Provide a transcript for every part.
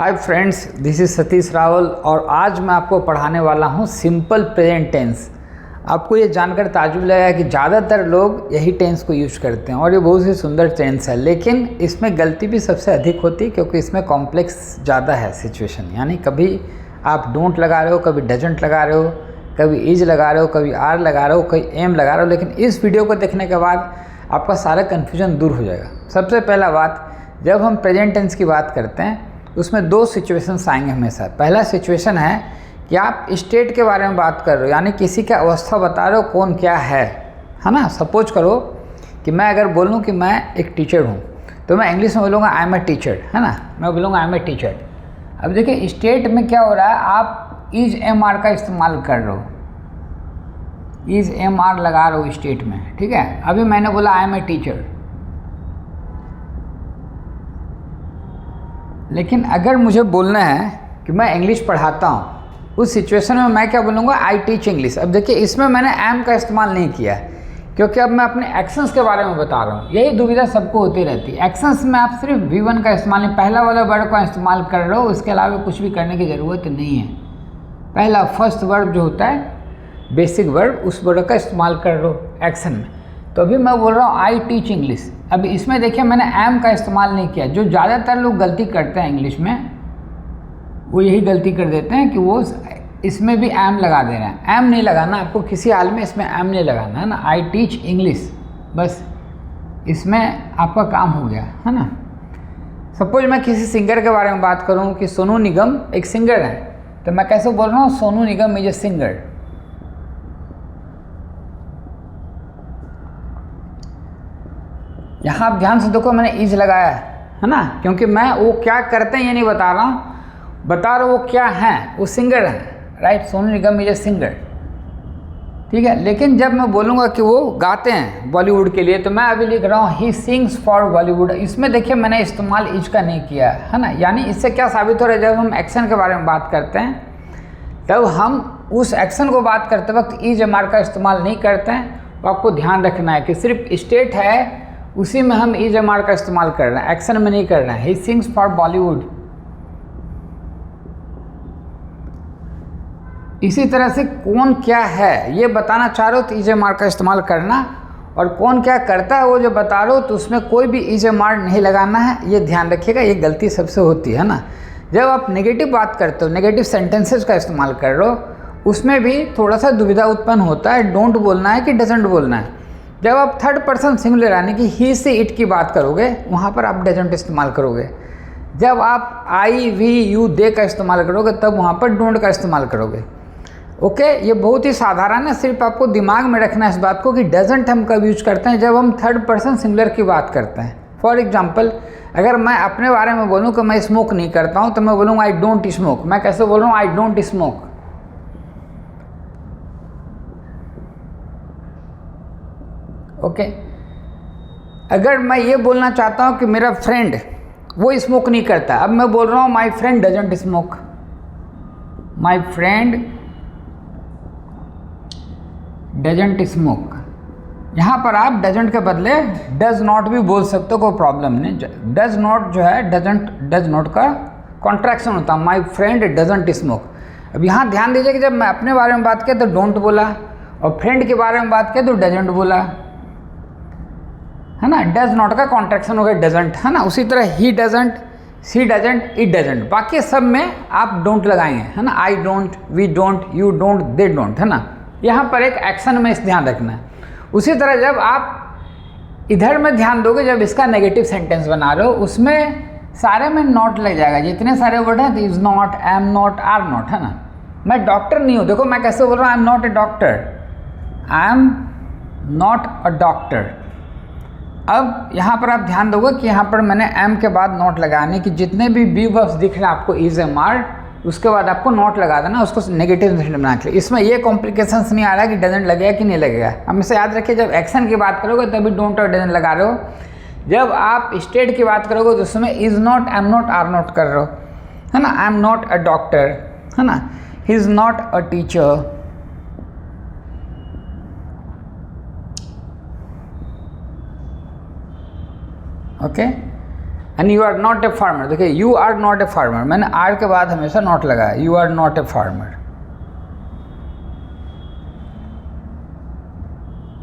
Hi friends, this is Satish Rawal और आज मैं आपको पढ़ाने वाला हूँ सिंपल प्रेजेंट टेंस। आपको ये जानकर ताज्जुब लगेगा कि ज़्यादातर लोग यही टेंस को यूज करते हैं और ये बहुत ही सुंदर टेंस है, लेकिन इसमें गलती भी सबसे अधिक होती है क्योंकि इसमें कॉम्प्लेक्स ज़्यादा है सिचुएशन। यानी कभी आप डोंट लगा रहे हो, कभी डजंट लगा रहे हो, कभी इज लगा रहे हो, कभी आर लगा रहे हो, कभी एम लगा रहे हो। लेकिन इस वीडियो को देखने के बाद आपका सारा कन्फ्यूजन दूर हो जाएगा। सबसे पहला बात, जब हम प्रेजेंट टेंस की बात करते हैं उसमें दो सिचुएशंस आएंगे हमेशा। पहला सिचुएशन है कि आप स्टेट के बारे में बात कर रहे हो, यानी किसी का अवस्था बता रहे हो कौन क्या है ना। सपोज करो कि मैं अगर बोलूँ कि मैं एक टीचर हूँ तो मैं इंग्लिश में बोलूँगा आई एम ए टीचर, है ना। मैं बोलूँगा आई एम ए टीचर। अब देखिए स्टेट में क्या हो रहा है, आप इज एम आर का इस्तेमाल कर रहे हो, इज एम आर लगा रहे हो स्टेट में, ठीक है। अभी मैंने बोला आई एम ए टीचर, लेकिन अगर मुझे बोलना है कि मैं इंग्लिश पढ़ाता हूँ, उस सिचुएशन में मैं क्या बोलूँगा, आई टीच इंग्लिश। अब देखिए इसमें मैंने एम का इस्तेमाल नहीं किया है क्योंकि अब मैं अपने एक्शंस के बारे में बता रहा हूँ। यही दुविधा सबको होती रहती है। एक्शंस में आप सिर्फ V1 का इस्तेमाल नहीं, पहला वाला वर्ड का इस्तेमाल कर रहे हो, उसके अलावा कुछ भी करने की ज़रूरत नहीं है। पहला फर्स्ट वर्ड जो होता है बेसिक वर्ड, उस वर्ड का इस्तेमाल कर रहे हो एक्शन में। तो अभी मैं बोल रहा हूँ आई टीच इंग्लिश। अब इसमें देखिए मैंने एम का इस्तेमाल नहीं किया। जो ज़्यादातर लोग गलती करते हैं इंग्लिश में, वो यही गलती कर देते हैं कि वो इसमें भी एम लगा दे रहे हैं। एम नहीं लगाना आपको किसी हाल में, इसमें एम नहीं लगाना, है ना। आई टीच इंग्लिश, बस इसमें आपका काम हो गया, है ना। सपोज मैं किसी सिंगर के बारे में बात करूँ कि सोनू निगम एक सिंगर है, तो मैं कैसे बोल रहा हूँ, Sonu Nigam is a singer. यहाँ आप ध्यान से देखो, मैंने इज लगाया है ना, क्योंकि मैं वो क्या करते हैं ये नहीं बता रहा हूँ, बता रहा हूँ वो क्या हैं, वो सिंगर हैं, right. Sonu Nigam is a singer, ठीक है। लेकिन जब मैं बोलूँगा कि वो गाते हैं बॉलीवुड के लिए, तो मैं अभी लिख रहा हूँ ही सिंग्स फॉर बॉलीवुड। इसमें देखिए मैंने इस्तेमाल इज का नहीं किया है ना। यानी इससे क्या साबित हो रहा है, जब हम एक्शन के बारे में बात करते हैं तब हम उस एक्शन को बात करते वक्त इज एम आर का इस्तेमाल नहीं करते हैं। तो आपको ध्यान रखना है कि सिर्फ स्टेट है उसी में हम इज एम आर का इस्तेमाल कर रहे हैं, एक्शन में नहीं कर रहे हैं। He sings for Bollywood. इसी तरह से कौन क्या है ये बताना चाह रहे हो तो इज एम आर का इस्तेमाल करना, और कौन क्या करता है वो जो बता रहे हो तो उसमें कोई भी इज एम आर नहीं लगाना है। ये ध्यान रखिएगा, ये गलती सबसे होती है ना। जब आप नेगेटिव बात करते हो, नेगेटिव सेंटेंसेस का इस्तेमाल कर रहे हो, उसमें भी थोड़ा सा दुविधा उत्पन्न होता है, डोंट बोलना है कि डजंट बोलना है। जब आप थर्ड पर्सन सिंगुलर यानी कि ही से इट की बात करोगे, वहाँ पर आप डजंट इस्तेमाल करोगे। जब आप आई वी यू दे का इस्तेमाल करोगे, तब वहाँ पर डोंट का इस्तेमाल करोगे। ओके, ये बहुत ही साधारण है, सिर्फ आपको दिमाग में रखना है इस बात को कि डजंट हम कब यूज करते हैं, जब हम थर्ड पर्सन सिंगुलर की बात करते हैं। फॉर एग्जाम्पल, अगर मैं अपने बारे में बोलूँ कि मैं स्मोक नहीं करता हूँ, तो मैं बोलूँगा आई डोंट स्मोक। मैं कैसे बोल रहा हूँ, आई डोंट स्मोक। ओके, अगर मैं ये बोलना चाहता हूँ कि मेरा फ्रेंड वो स्मोक नहीं करता, अब मैं बोल रहा हूँ my friend doesn't smoke. My friend doesn't smoke. यहाँ पर आप डजंट के बदले डज नॉट भी बोल सकते हो, कोई प्रॉब्लम नहीं। डज नॉट जो है डज नॉट का कॉन्ट्रैक्शन होता है, माई फ्रेंड डजंट स्मोक। अब यहाँ ध्यान दीजिए कि जब मैं अपने बारे में बात किया तो डोंट बोला, और फ्रेंड के बारे में बात किया तो डजंट बोला, है ना। डज नॉट का कॉन्ट्रैक्शन हो गया डजंट, है ना। उसी तरह he doesn't, she doesn't, it doesn't, बाकी सब में आप डोंट लगाएंगे, है ना। I don't, we don't, you don't, they don't, है ना। यहाँ पर एक एक्शन में इस ध्यान रखना है। उसी तरह जब आप इधर में ध्यान दोगे, जब इसका नेगेटिव सेंटेंस बना रहे हो, उसमें सारे में नॉट लग जाएगा। जितने सारे वर्ड हैं, is not, am not, are not, है ना। मैं डॉक्टर नहीं हूँ, देखो मैं कैसे बोल रहा हूँ, आई am not a doctor, I am not a doctor. अब यहाँ पर आप ध्यान दोगे कि यहाँ पर मैंने एम के बाद नॉट लगाने की, जितने भी बी वर्ब्स दिख रहे हैं आपको इज एम आर, उसके बाद आपको नॉट लगा देना, उसको नेगेटिव सेंटेंस बना के। इसमें ये कॉम्प्लिकेशंस नहीं आ रहा कि डजंट लगेगा कि नहीं लगेगा। हमेशा याद रखिए, जब एक्शन की बात करोगे तभी डोंट और डजंट लगा रहे हो। जब आप स्टेट की बात करोगे तो उसमें is not, am not, are not कर रहे हो, है ना। I am not a doctor, है ना। He is not a teacher, okay. And you are not a farmer, देखिए you are not a farmer, मैंने आर के बाद हमेशा नॉट लगाया, you are not a farmer.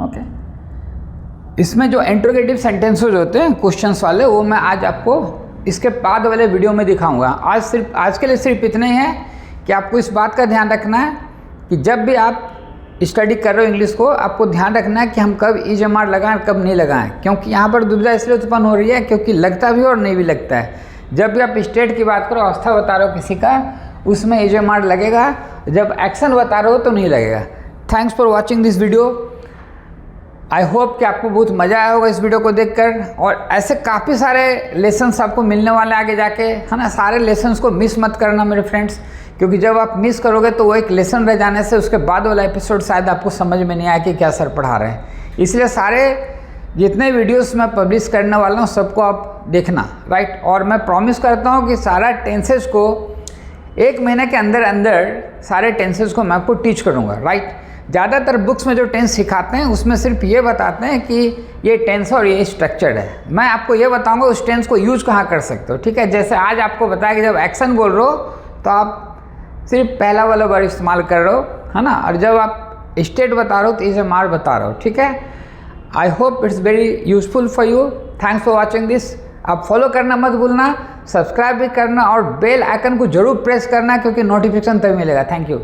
Okay, इसमें जो इंट्रोगेटिव सेंटेंसेस होते हैं क्वेश्चंस वाले, वो मैं आज आपको इसके बाद वाले वीडियो में दिखाऊंगा। आज के लिए सिर्फ इतने ही है कि आपको इस बात का ध्यान रखना है कि जब भी आप स्टडी कर रहे हो इंग्लिश को, आपको ध्यान रखना है कि हम कब EJMR लगाएं कब नहीं लगाएं, क्योंकि यहाँ पर दुविधा इसलिए उत्पन्न हो रही है क्योंकि लगता भी और नहीं भी लगता है। जब भी आप स्टेट की बात करो, अवस्था बता रहे हो किसी का, उसमें EJMR लगेगा, जब एक्शन बता रहे हो तो नहीं लगेगा। Thanks for watching this video. I hope कि आपको बहुत मज़ा आया होगा इस वीडियो को देखकर, और ऐसे काफ़ी सारे लेसन्स आपको मिलने वाले आगे जाके, है ना। सारे लेसन्स को मिस मत करना मेरे फ्रेंड्स, क्योंकि जब आप मिस करोगे तो वो एक लेसन रह जाने से उसके बाद वाला एपिसोड शायद आपको समझ में नहीं आया कि क्या सर पढ़ा रहे हैं। इसलिए सारे जितने वीडियोस मैं पब्लिश करने वाला हूँ सबको आप देखना, राइट। और मैं प्रॉमिस करता हूँ कि सारा टेंसेस को 1 महीने के अंदर अंदर सारे टेंसेस को मैं आपको टीच करूँगा, राइट। ज़्यादातर बुक्स में जो टेंस सिखाते हैं उसमें सिर्फ ये बताते हैं कि ये टेंस और ये स्ट्रक्चर्ड है। मैं आपको ये बताऊँगा उस टेंस को यूज कहाँ कर सकते हो, ठीक है। जैसे आज आपको बताया कि जब एक्शन बोल रहे हो तो आप सिर्फ पहला वाला वर्ड इस्तेमाल कर रहे हो, है ना, और जब आप स्टेट बता रहे हो तो EJMR बता रहे हो, ठीक है। I hope it's very useful for you. Thanks for watching this. आप फॉलो करना मत भूलना, सब्सक्राइब भी करना और बेल आइकन को जरूर प्रेस करना, क्योंकि नोटिफिकेशन तभी मिलेगा। Thank you.